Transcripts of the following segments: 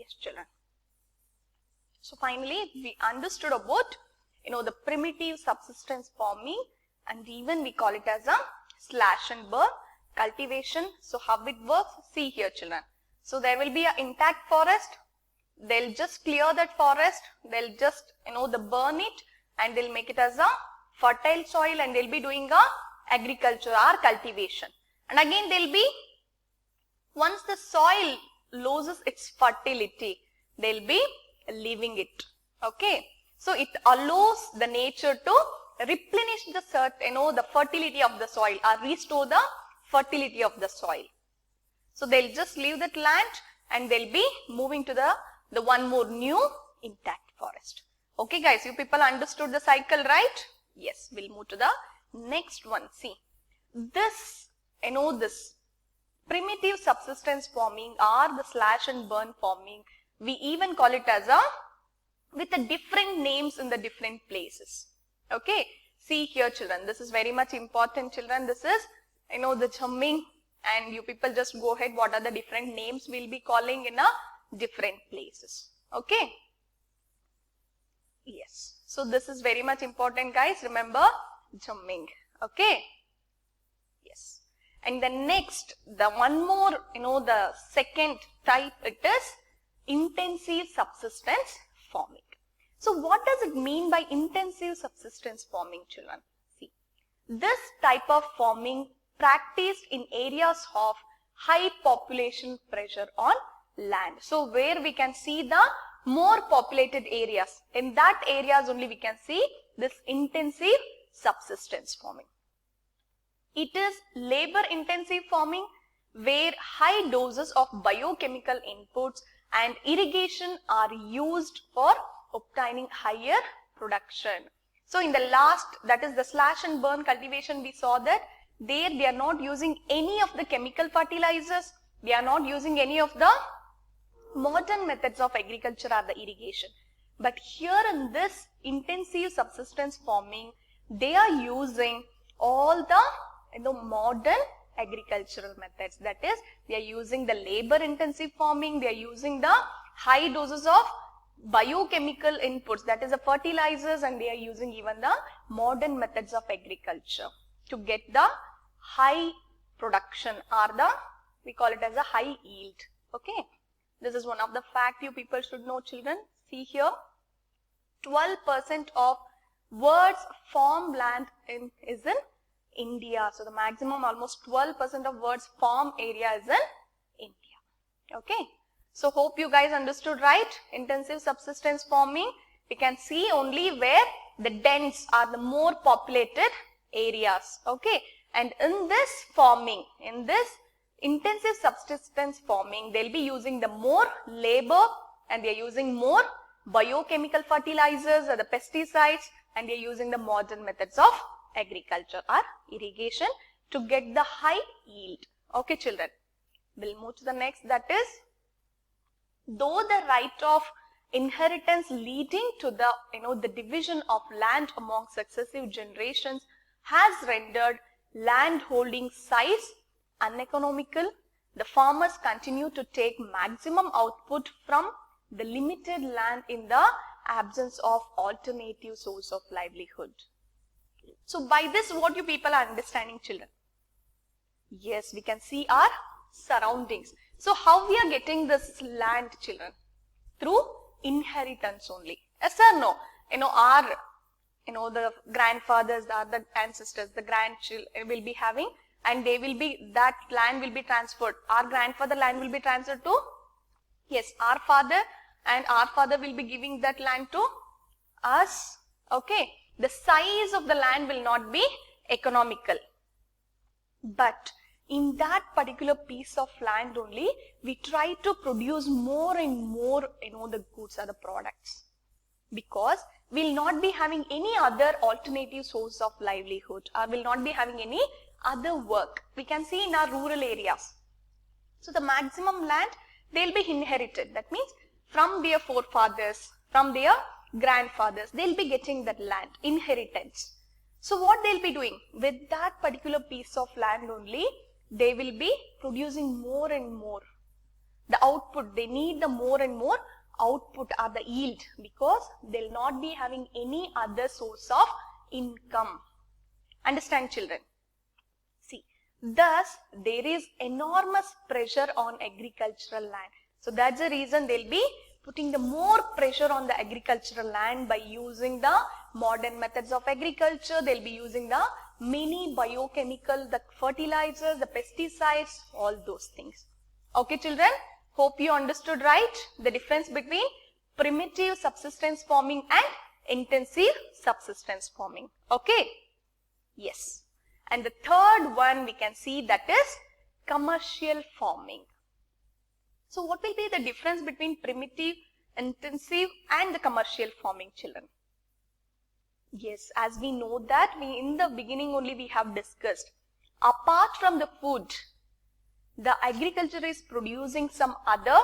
Yes, children. So finally, we understood about, the primitive subsistence farming, and even we call it as a slash and burn cultivation. So how it works? See here, children. So there will be an intact forest. They'll just clear that forest. They'll just, they burn it and they'll make it as a fertile soil, and they'll be doing a agriculture or cultivation. And again, they'll be, once the soil loses its fertility, they'll be leaving it. Okay. So it allows the nature to replenish the the fertility of the soil, or restore the fertility of the soil. So they'll just leave that land and they'll be moving to the one more new intact forest. Okay guys, you people understood the cycle, right? Yes, we'll move to the next one. See, this, this primitive subsistence farming or the slash and burn farming, we even call it as with the different names in the different places. Okay, see here children, this is very much important children. This is, the chumming, and you people just go ahead, what are the different names we'll be calling in different places. Okay. Yes. So this is very much important guys. Remember, chumming. Okay. Yes. And the next, the one more, the second type, it is intensive subsistence farming. So what does it mean by intensive subsistence farming, children? See, this type of farming practiced in areas of high population pressure on land. So where we can see the more populated areas, in that areas only we can see this intensive subsistence farming. It is labor intensive farming where high doses of biochemical inputs and irrigation are used for obtaining higher production. So in the last, that is the slash and burn cultivation, we saw that there they are not using any of the chemical fertilizers, they are not using any of the modern methods of agriculture or the irrigation. But here in this intensive subsistence farming, they are using all the modern agricultural methods. That is, they are using the labor intensive farming, they are using the high doses of biochemical inputs, that is the fertilizers, and they are using even the modern methods of agriculture to get the high production, or we call it as a high yield. Okay. This is one of the fact you people should know, children. See here, 12% of world's farmland is in India. So the maximum, almost 12% of world's farm area is in India. Okay. So hope you guys understood, right? Intensive subsistence farming, we can see only where the dense are the more populated areas. Okay. And in this farming, in this intensive subsistence farming, they'll be using the more labor, and they're using more biochemical fertilizers or the pesticides, and they're using the modern methods of agriculture or irrigation to get the high yield. Okay children, we'll move to the next, that is, though the right of inheritance leading to the, the division of land among successive generations has rendered land holding size uneconomical, the farmers continue to take maximum output from the limited land in the absence of alternative source of livelihood. So by this, what you people are understanding, children? Yes, we can see our surroundings. So how we are getting this land, children? Through inheritance only. Yes or no? Our, the grandfathers, the ancestors, the grandchildren will be having, and they will be, that land will be transferred. Our grandfather land will be transferred to, yes, our father, and our father will be giving that land to us. Okay. The size of the land will not be economical. But in that particular piece of land only, we try to produce more and more, the goods or the products. Because we will not be having any other alternative source of livelihood, or will not be having any other work. We can see in our rural areas. So the maximum land, they will be inherited. That means from their forefathers, from their grandfathers, they will be getting that land, inheritance. So what they will be doing? With that particular piece of land only, they will be producing more and more. the output. They need the more and more output or the yield, because they'll not be having any other source of income. Understand, children? See, thus there is enormous pressure on agricultural land. So that's the reason they'll be putting the more pressure on the agricultural land by using the modern methods of agriculture. They'll be using the many biochemical, the fertilizers, the pesticides, all those things. Okay, children? Hope you understood, right? The difference between primitive subsistence farming and intensive subsistence farming. Okay? Yes. And the third one we can see, that is commercial farming. So what will be the difference between primitive, intensive and the commercial farming, children? Yes, as we know that in the beginning only we have discussed, apart from the food, the agriculture is producing some other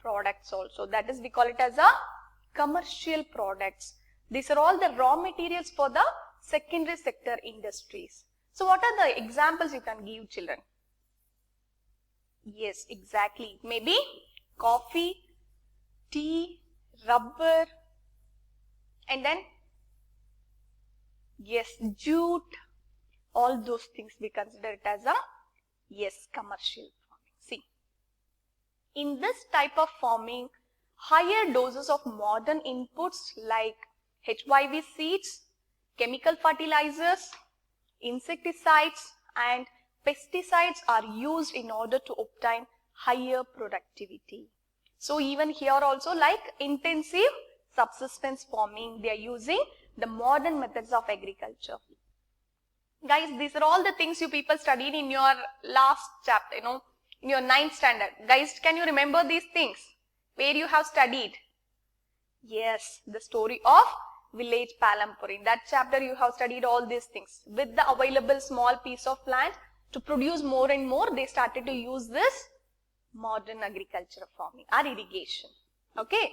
products also. That is, we call it as a commercial products. These are all the raw materials for the secondary sector industries. So what are the examples you can give, children? Yes, exactly. Maybe coffee, tea, rubber, and then yes, jute, all those things we consider it as a commercial farming. See, in this type of farming, higher doses of modern inputs like HYV seeds, chemical fertilizers, insecticides and pesticides are used in order to obtain higher productivity. So even here also, like intensive subsistence farming, they are using the modern methods of agriculture. Guys, these are all the things you people studied in your last chapter, in your 9th standard. Guys, can you remember these things? Where you have studied? Yes, the story of village Palampur. In that chapter, you have studied all these things. With the available small piece of land, to produce more and more, they started to use this modern agriculture farming or irrigation. Okay.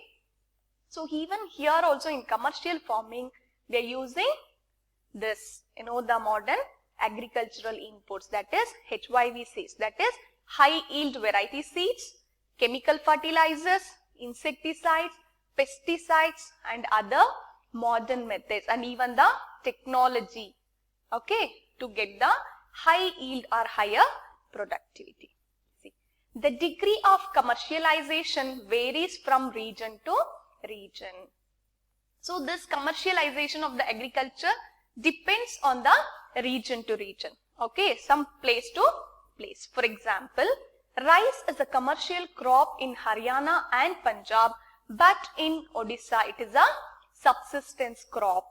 So even here also in commercial farming, they are using this, the modern agricultural inputs, that is HYV seeds, that is high yield variety seeds, chemical fertilizers, insecticides, pesticides and other modern methods, and even the technology, okay, to get the high yield or higher productivity. See, the degree of commercialization varies from region to region. So this commercialization of the agriculture depends on the region to region, okay, some place to place. For example, rice is a commercial crop in Haryana and Punjab, but in Odisha it is a subsistence crop.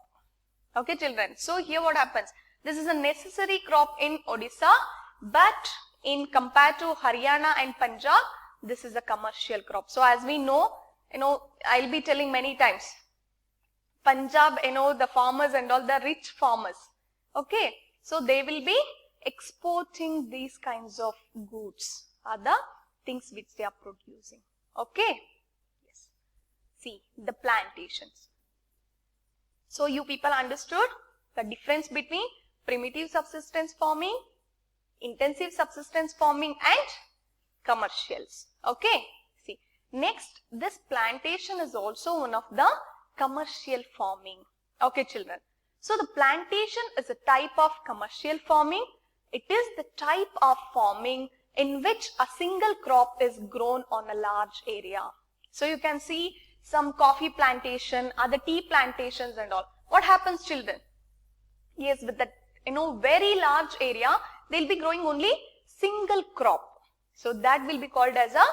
Okay, children. So here what happens? This is a necessary crop in Odisha, but in compared to Haryana and Punjab, this is a commercial crop. So as we know, I'll be telling many times, Punjab, the farmers and all the rich farmers, okay, so they will be exporting these kinds of goods, are the things which they are producing, okay. Yes. See, the plantations. So you people understood the difference between primitive subsistence farming, intensive subsistence farming and commercials, okay. See, next, this plantation is also one of the commercial farming, okay, children. So the plantation is a type of commercial farming. It is the type of farming in which a single crop is grown on a large area. So you can see some coffee plantation, other tea plantations and all. What happens, children? Yes, with the very large area, they'll be growing only single crop. So that will be called as a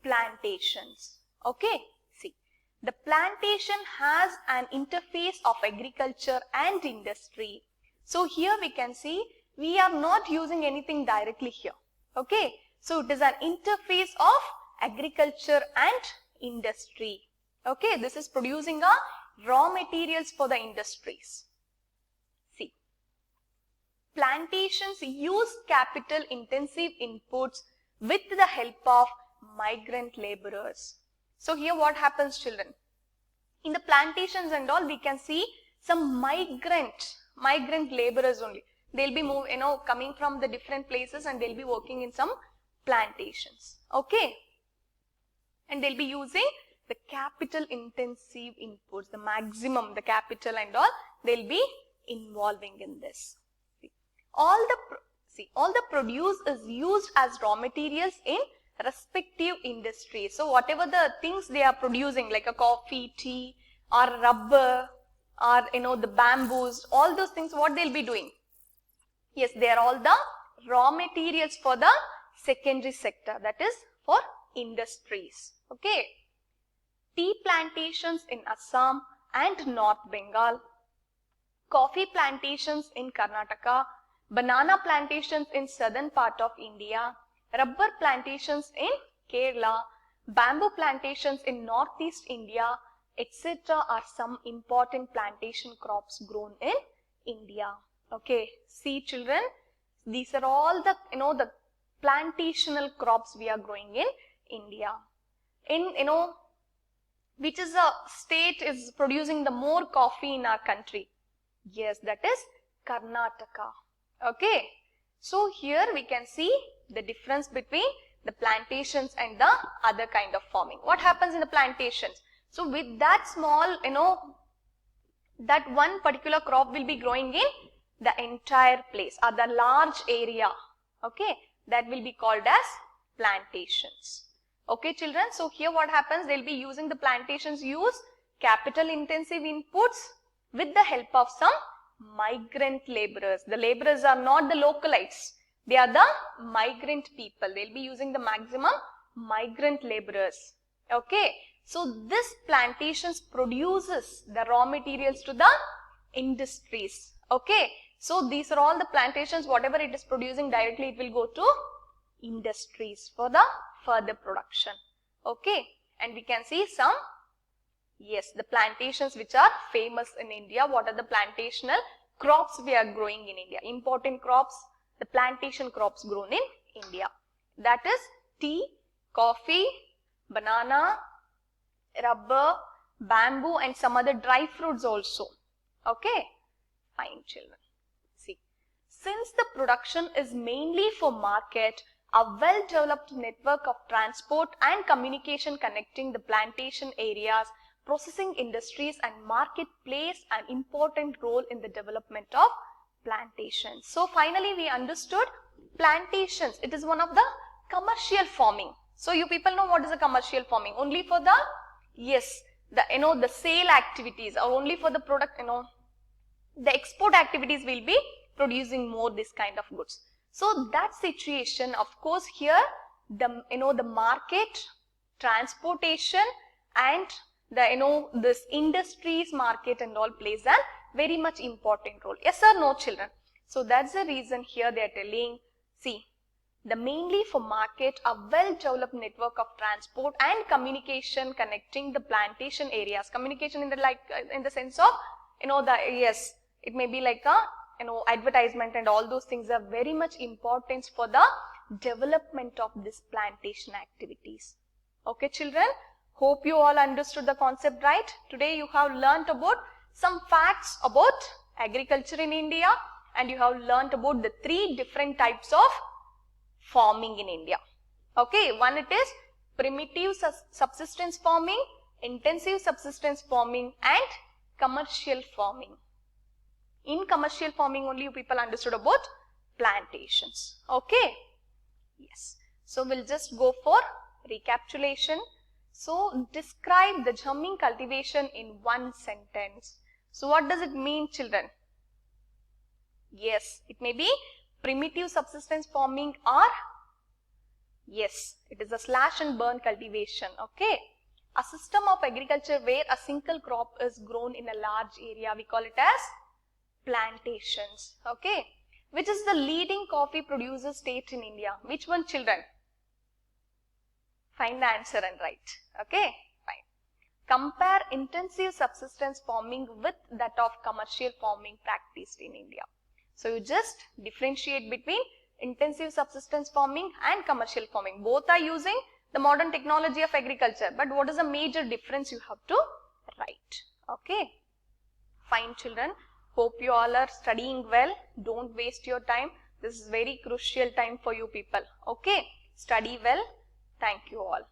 plantations. Okay. See, the plantation has an interface of agriculture and industry. So here we can see we are not using anything directly here. Okay. So it is an interface of agriculture and industry. Okay. This is producing a raw materials for the industries. See, plantations use capital intensive inputs with the help of migrant laborers. So here what happens, children? In the plantations and all, we can see some migrant laborers only. They'll be coming from the different places and they'll be working in some plantations. Okay. And they'll be using the capital intensive inputs, the maximum, the capital and all, they'll be involving in this. All the produce is used as raw materials in respective industries. So whatever the things they are producing, like a coffee, tea, or rubber, or the bamboos, all those things, what they'll be doing? Yes, they are all the raw materials for the secondary sector, that is for industries. Okay. Tea plantations in Assam and North Bengal, coffee plantations in Karnataka, banana plantations in southern part of India, rubber plantations in Kerala, bamboo plantations in northeast India, etc. are some important plantation crops grown in India. Okay, see children, these are all the the plantational crops we are growing in India. In which is a state is producing the more coffee in our country? Yes, that is Karnataka. Okay, so here we can see the difference between the plantations and the other kind of farming. What happens in the plantations? So with that small, that one particular crop will be growing in the entire place or the large area. Okay, that will be called as plantations. Okay children, so here what happens, they'll be using the plantations use capital intensive inputs with the help of some migrant laborers. The laborers are not the localites, they are the migrant people. They'll be using the maximum migrant laborers. Okay, so this plantations produces the raw materials to the industries. Okay, so these are all the plantations, whatever it is producing directly, it will go to industries for the further production. Okay, and we can see some, yes, the plantations which are famous in India. What are the plantational crops we are growing in India? Important crops, the plantation crops grown in India. That is tea, coffee, banana, rubber, bamboo and some other dry fruits also. Okay, fine children. See, since the production is mainly for market, a well-developed network of transport and communication connecting the plantation areas, processing industries and market plays an important role in the development of plantations. So finally we understood plantations, it is one of the commercial farming. So you people know what is a commercial farming? Only for the, yes, the the sale activities, or only for the product, the export activities will be producing more this kind of goods. So that situation, of course, here the the market, transportation and the this industries market and all plays a very much important role. Yes or no children? So that's the reason here they are telling, see, the mainly for market, a well-developed network of transport and communication connecting the plantation areas. Communication in the in the sense of yes, it may be like a advertisement and all those things are very much important for the development of this plantation activities. Okay children, hope you all understood the concept right. Today you have learnt about some facts about agriculture in India and you have learnt about the 3 different types of farming in India. Okay, one it is primitive subsistence farming, intensive subsistence farming and commercial farming. In commercial farming only you people understood about plantations. Okay, yes. So we'll just go for recapitulation. So describe the jamming cultivation in one sentence. So what does it mean children? Yes, it may be primitive subsistence farming or yes, it is a slash and burn cultivation. Okay, a system of agriculture where a single crop is grown in a large area, we call it as plantations. Okay, which is the leading coffee producer state in India? Which one children? Find the answer and write. Okay, fine. Compare intensive subsistence farming with that of commercial farming practiced in India. So you just differentiate between intensive subsistence farming and commercial farming. Both are using the modern technology of agriculture, but what is the major difference you have to write? Okay, fine children. Hope you all are studying well. Don't waste your time. This is very crucial time for you people. Okay, study well. Thank you all.